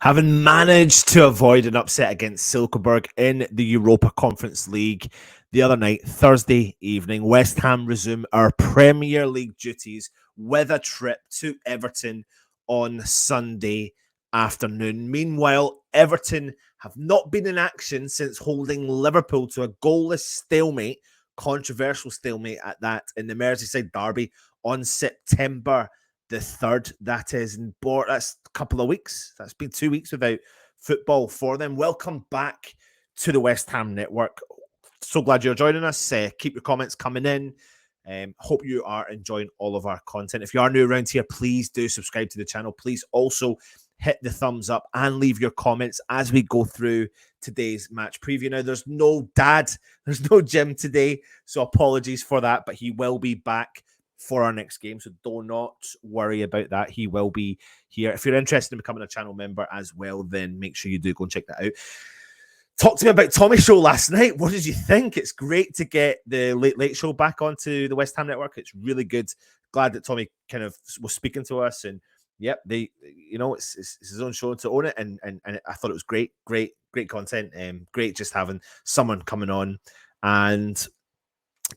Having managed to avoid an upset against Silkeborg in the Europa Conference League the other night, Thursday evening, West Ham resume our Premier League duties with a trip to Everton on Sunday afternoon. Meanwhile, Everton have not been in action since holding Liverpool to a goalless stalemate, controversial stalemate at that, in the Merseyside derby on September the 3rd. That is that's a couple of weeks. That's been 2 weeks without football for them. Welcome back to the West Ham Network. So glad you're joining us. Keep your comments coming in. Hope you are enjoying all of our content. If you are new around here, please do subscribe to the channel. Please also hit the thumbs up and leave your comments as we go through today's match preview. Now, there's no Dad, there's no Jim today, so apologies for that, but he will be back for our next game, so do not worry about that. He will be here. If you're interested in becoming a channel member as well, then make sure you do go and check that out. Talk to me about Tommy's show last night. What did you think? It's great to get the Late Show back onto the West Ham Network. It's really good. Glad that Tommy kind of was speaking to us, and yep, it's his own show to own it, and I thought it was great content. Great just having someone coming on and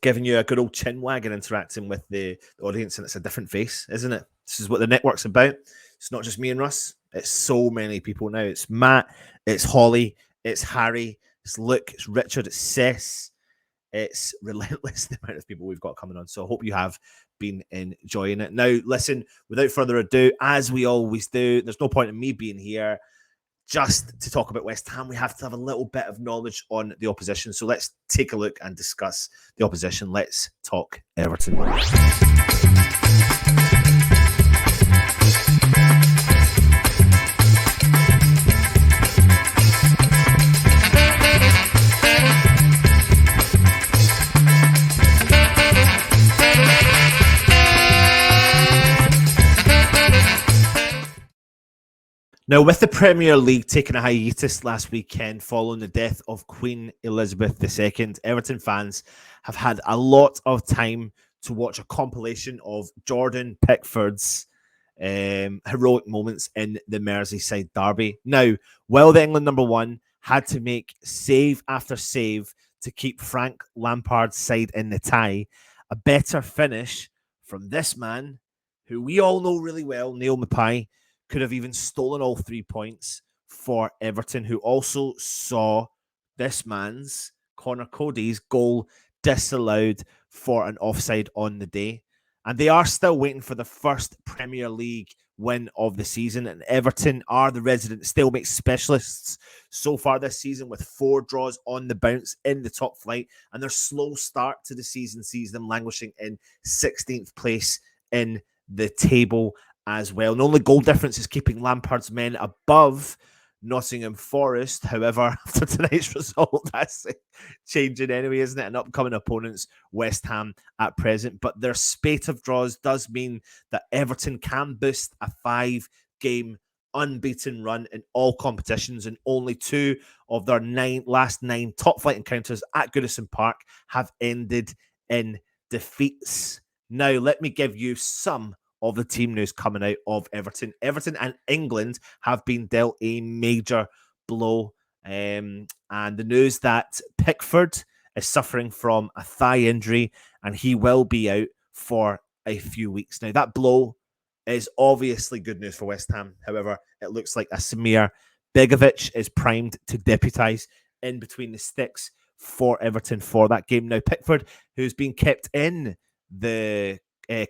giving you a good old chin wag and interacting with the audience, and it's a different face, isn't it? This is what the network's about. It's not just me and Russ. It's so many people now. It's Matt, it's Holly, it's Harry, it's Luke, it's Richard, it's Sess. It's relentless, the amount of people we've got coming on. So I hope you have been enjoying it. Now, listen, without further ado, as we always do, there's no point in me being here just to talk about West Ham. We have to have a little bit of knowledge on the opposition. So let's take a look and discuss the opposition. Let's talk Everton. Now, with the Premier League taking a hiatus last weekend following the death of Queen Elizabeth II, Everton fans have had a lot of time to watch a compilation of Jordan Pickford's heroic moments in the Merseyside derby. Now, while the England #1 had to make save after save to keep Frank Lampard's side in the tie, a better finish from this man, who we all know really well, Neil Maupay, could have even stolen all 3 points for Everton, who also saw this man's, Connor Cody's, goal disallowed for an offside on the day. And they are still waiting for the first Premier League win of the season. And Everton are the resident stalemate specialists so far this season, with 4 draws on the bounce in the top flight. And their slow start to the season sees them languishing in 16th place in the table as well. And only goal difference is keeping Lampard's men above Nottingham Forest. However, after tonight's result, that's changing anyway, isn't it? And upcoming opponents, West Ham at present. But their spate of draws does mean that Everton can boost a 5-game unbeaten run in all competitions, and only 2 of their last 9 top-flight encounters at Goodison Park have ended in defeats. Now, let me give you some of the team news coming out of Everton. Everton and England have been dealt a major blow. And the news that Pickford is suffering from a thigh injury and he will be out for a few weeks. Now, that blow is obviously good news for West Ham. However, it looks like Asimir Begovic is primed to deputise in between the sticks for Everton for that game. Now, Pickford, who's been kept in the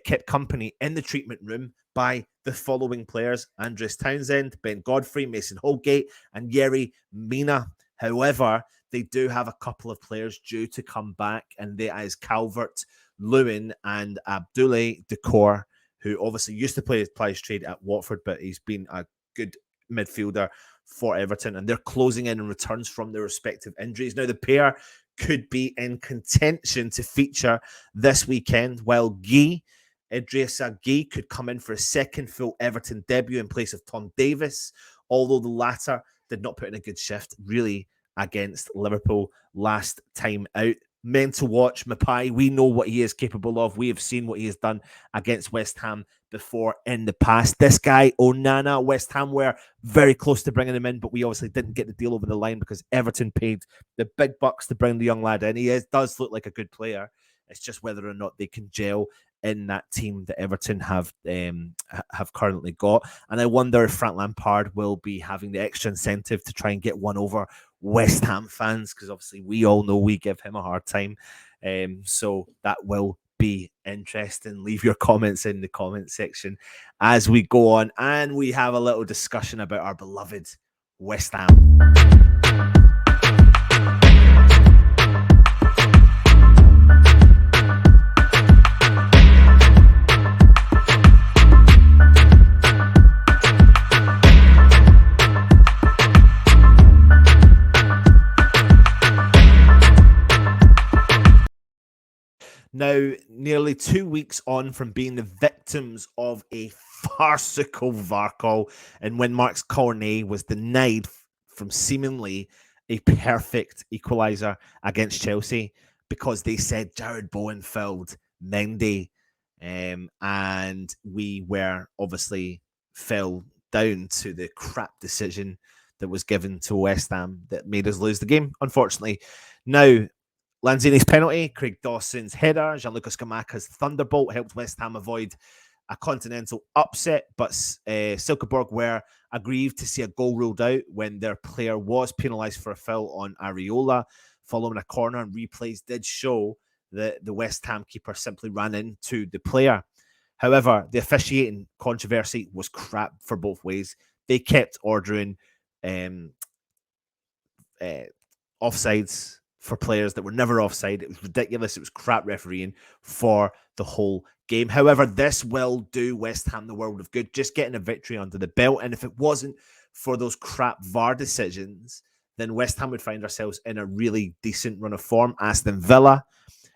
kept company in the treatment room by the following players: Andres Townsend, Ben Godfrey, Mason Holgate, and Yerry Mina. However, they do have a couple of players due to come back, and they is Calvert Lewin and Abdoulaye Doucouré, who obviously used to play his Players Trade at Watford, but he's been a good midfielder for Everton, and they're closing in on returns from their respective injuries. Now, the pair could be in contention to feature this weekend, while Idrissa Gueye could come in for a second full Everton debut in place of Tom Davis, although the latter did not put in a good shift, really, against Liverpool last time out. Meant to watch Mapai. We know what he is capable of. We have seen what he has done against West Ham before in the past. This guy, Onana, West Ham were very close to bringing him in, but we obviously didn't get the deal over the line because Everton paid the big bucks to bring the young lad in. Does look like a good player. It's just whether or not they can gel in that team that Everton have currently got. And I wonder if Frank Lampard will be having the extra incentive to try and get one over West Ham fans, because obviously we all know we give him a hard time. So that will be interesting. Leave your comments in the comment section as we go on, and we have a little discussion about our beloved West Ham. Now, nearly 2 weeks on from being the victims of a farcical VAR call, and when Marc Cornet was denied from seemingly a perfect equaliser against Chelsea because they said Jared Bowen fouled Mendy, and we were obviously fell down to the crap decision that was given to West Ham that made us lose the game, unfortunately. Now, Lanzini's penalty, Craig Dawson's header, Gianluca Scamacca's thunderbolt helped West Ham avoid a continental upset, but Silkeborg were aggrieved to see a goal ruled out when their player was penalised for a foul on Areola following a corner, and replays did show that the West Ham keeper simply ran into the player. However, the officiating controversy was crap for both ways. They kept ordering offsides for players that were never offside. It was ridiculous. It was crap refereeing for the whole game. However, this will do West Ham the world of good, just getting a victory under the belt. And if it wasn't for those crap VAR decisions, then West Ham would find ourselves in a really decent run of form. Aston Villa,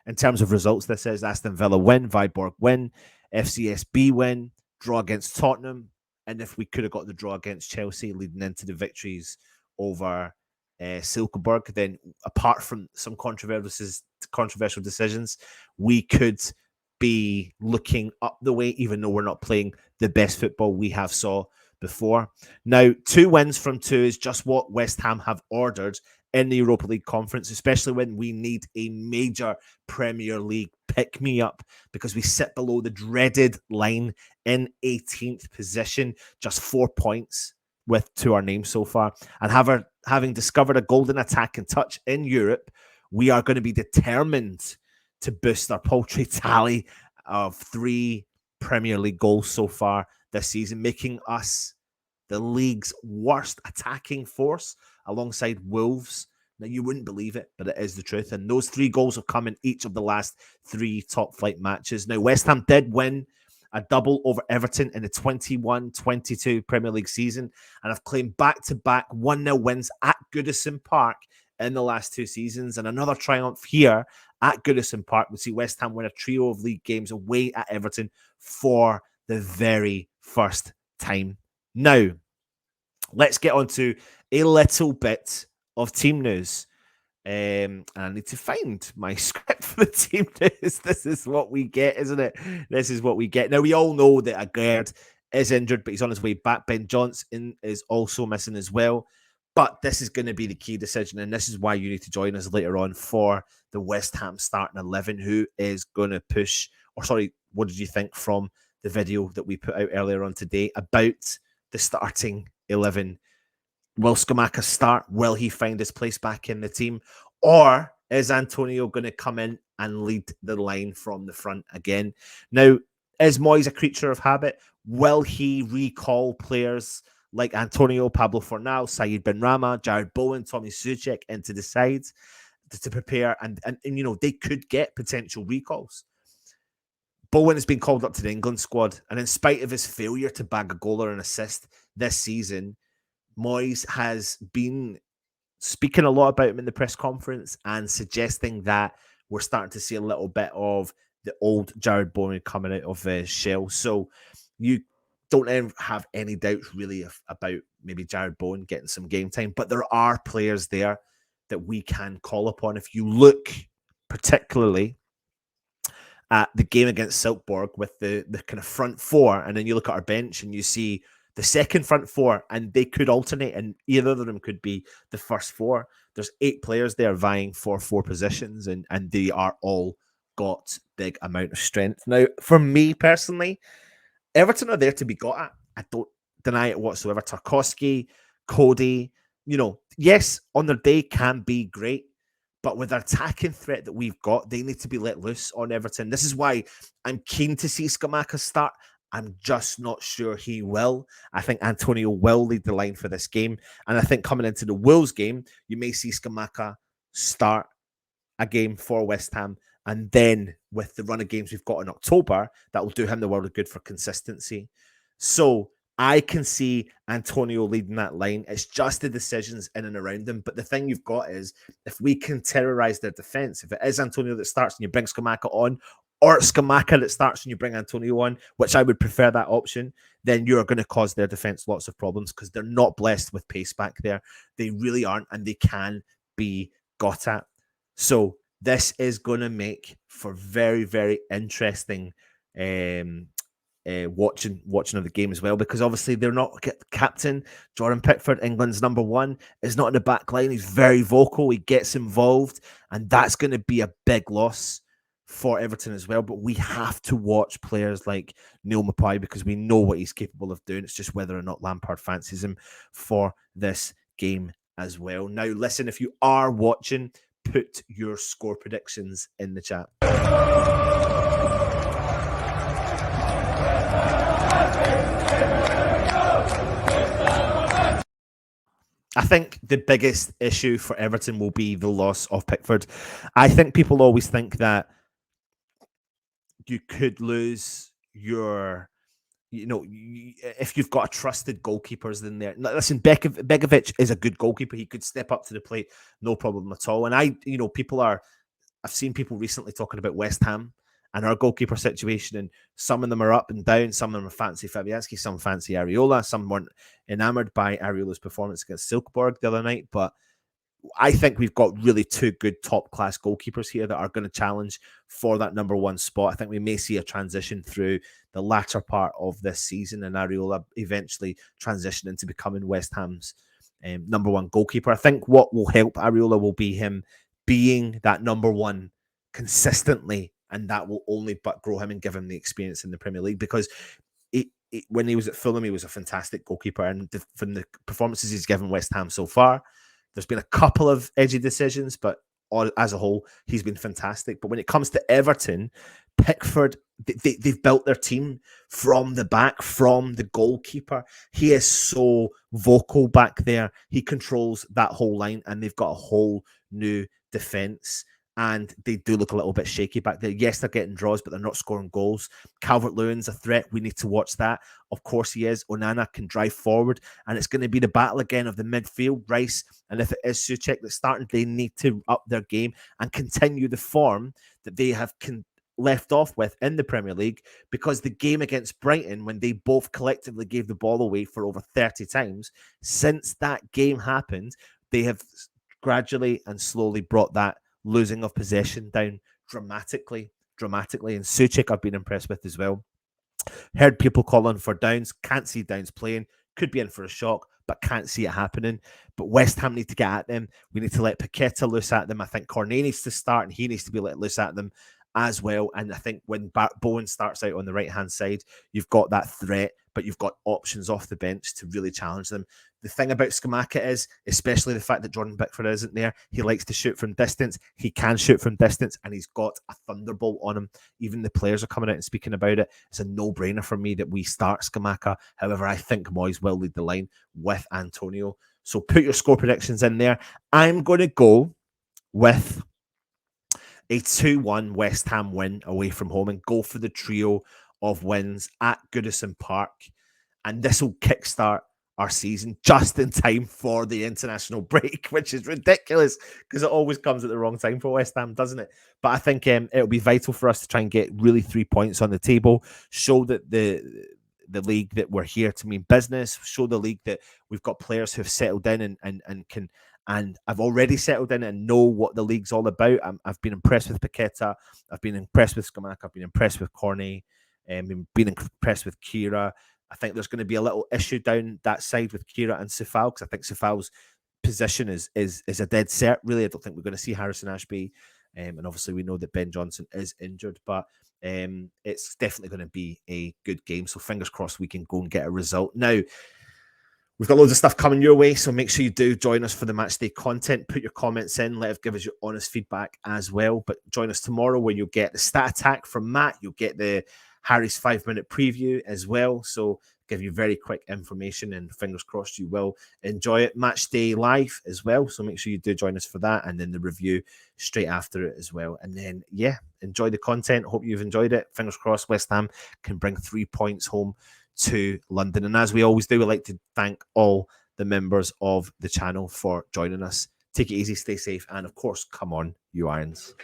in terms of results, this is Aston Villa win, Viborg win, FCSB win, draw against Tottenham. And if we could have got the draw against Chelsea leading into the victories over Silkeborg, then apart from some controversial decisions, we could be looking up the way, even though we're not playing the best football we have saw before. Now, 2 wins from 2 is just what West Ham have ordered in the Europa League conference, especially when we need a major Premier League pick-me-up because we sit below the dreaded line in 18th position, just 4 points to our name so far. And having discovered a golden attack and touch in Europe, we are going to be determined to boost our paltry tally of 3 Premier League goals so far this season, making us the league's worst attacking force alongside Wolves. Now, you wouldn't believe it, but it is the truth. And those 3 goals have come in each of the last 3 top-flight matches. Now, West Ham did win a double over Everton in the 21-22 Premier League season, and have claimed back-to-back 1-0 wins at Goodison Park in the last 2 seasons. And another triumph here at Goodison Park would see West Ham win a trio of league games away at Everton for the very first time. Now, let's get on to a little bit of team news. And I need to find my script for the team news. This is what we get, isn't it? This is what we get. Now, we all know that Aguerd is injured, but he's on his way back. Ben Johnson is also missing as well. But this is going to be the key decision, and this is why you need to join us later on for the West Ham starting 11, who is going to push, or sorry, what did you think from the video that we put out earlier on today about the starting 11? Will Scamacca start? Will he find his place back in the team? Or is Antonio going to come in and lead the line from the front again? Now, is Moyes a creature of habit? Will he recall players like Antonio, Pablo Fornal, Said Benrahma, Jared Bowen, Tommy Suchek into the sides to prepare? And you know, they could get potential recalls. Bowen has been called up to the England squad, and in spite of his failure to bag a goal or an assist this season, Moyes has been speaking a lot about him in the press conference and suggesting that we're starting to see a little bit of the old Jared Bowen coming out of his shell. So you don't have any doubts really about maybe Jared Bowen getting some game time, but there are players there that we can call upon. If you look particularly at the game against Silkeborg with the kind of front four, and then you look at our bench and you see the second front four, and they could alternate, and either of them could be the first four. There's 8 players there vying for 4 positions, and they are all got big amount of strength. Now, for me personally, Everton are there to be got at. I don't deny it whatsoever. Tarkowski, Cody, yes, on their day can be great, but with the attacking threat that we've got, they need to be let loose on Everton. This is why I'm keen to see Scamacca start. I'm just not sure he will. I think Antonio will lead the line for this game. And I think coming into the Wolves game, you may see Scamacca start a game for West Ham. And then with the run of games we've got in October, that will do him the world of good for consistency. So I can see Antonio leading that line. It's just the decisions in and around him. But the thing you've got is if we can terrorize their defense, if it is Antonio that starts and you bring Scamacca on, or it's Scamacca that starts and you bring Antonio on, which I would prefer that option, then you're going to cause their defense lots of problems because they're not blessed with pace back there. They really aren't, and they can be got at. So this is going to make for very, very interesting watching of the game as well, because obviously they're not captain. Jordan Pickford, England's number 1, is not in the back line. He's very vocal. He gets involved, and that's going to be a big loss for Everton as well. But we have to watch players like Neil Maupay because we know what he's capable of doing. It's just whether or not Lampard fancies him for this game as well. Now, listen, if you are watching, put your score predictions in the chat. I think the biggest issue for Everton will be the loss of Pickford. I think people always think that you could lose your, if you've got a trusted goalkeepers in there. Listen, Begovic is a good goalkeeper. He could step up to the plate, no problem at all. And I've seen people recently talking about West Ham and our goalkeeper situation, and some of them are up and down. Some of them are fancy Fabianski, some fancy Areola, some weren't enamoured by Areola's performance against Silkeborg the other night. But I think we've got really 2 good top-class goalkeepers here that are going to challenge for that number 1 spot. I think we may see a transition through the latter part of this season, and Areola eventually transition into becoming West Ham's number 1 goalkeeper. I think what will help Areola will be him being that number 1 consistently, and that will only but grow him and give him the experience in the Premier League, because when he was at Fulham, he was a fantastic goalkeeper, and from the performances he's given West Ham so far, there's been a couple of edgy decisions, but as a whole, he's been fantastic. But when it comes to Everton, Pickford, they've built their team from the back, from the goalkeeper. He is so vocal back there. He controls that whole line, and they've got a whole new defence. And they do look a little bit shaky back there. Yes, they're getting draws, but they're not scoring goals. Calvert-Lewin's a threat. We need to watch that. Of course he is. Onana can drive forward, and it's going to be the battle again of the midfield. Rice, and if it is Souček that's starting, they need to up their game and continue the form that they have left off with in the Premier League, because the game against Brighton, when they both collectively gave the ball away for over 30 times, since that game happened, they have gradually and slowly brought that losing of possession down dramatically. And Souček I've been impressed with as well. Heard people calling for Downs. Can't see Downs playing. Could be in for a shock, but can't see it happening. But West Ham need to get at them. We need to let Paqueta loose at them. I think Cornet needs to start, and he needs to be let loose at them as well. And I think when Bowen starts out on the right-hand side, you've got that threat, but you've got options off the bench to really challenge them. The thing about Scamacca is, especially the fact that Jordan Pickford isn't there, he likes to shoot from distance. He can shoot from distance, and he's got a thunderbolt on him. Even the players are coming out and speaking about it. It's a no-brainer for me that we start Scamacca. However, I think Moyes will lead the line with Antonio. So put your score predictions in there. I'm going to go with a 2-1 West Ham win away from home and go for the trio of wins at Goodison Park. And this will kickstart our season just in time for the international break, which is ridiculous because it always comes at the wrong time for West Ham, doesn't it? But I think it'll be vital for us to try and get really 3 points on the table, show that the league that we're here to mean business, show the league that we've got players who've settled in and can, and I've already settled in and know what the league's all about. I've been impressed with Paqueta, I've been impressed with Scamacca, I've been impressed with Cornet, been impressed with Kira. I think there's going to be a little issue down that side with Kira and Sefal, because I think Sefal's position is a dead cert. Really, I don't think we're going to see Harrison Ashby, and obviously we know that Ben Johnson is injured, but it's definitely going to be a good game. So fingers crossed we can go and get a result. Now, we've got loads of stuff coming your way, so make sure you do join us for the matchday content. Put your comments in, give us your honest feedback as well. But join us tomorrow when you'll get the stat attack from Matt. You'll get the Harry's 5-minute preview as well. So give you very quick information, and fingers crossed you will enjoy it. Match day live as well. So make sure you do join us for that, and then the review straight after it as well. And then, yeah, enjoy the content. Hope you've enjoyed it. Fingers crossed West Ham can bring 3 points home to London. And as we always do, we'd like to thank all the members of the channel for joining us. Take it easy, stay safe, and of course, come on, you Irons.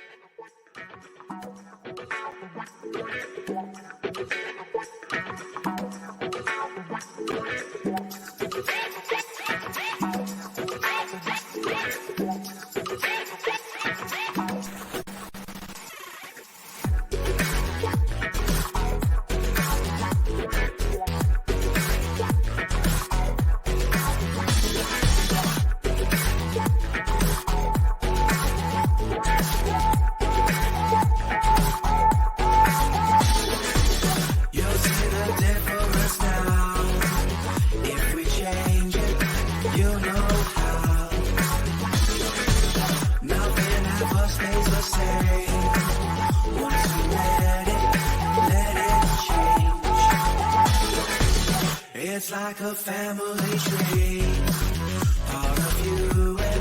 It's like a family tree, part of you.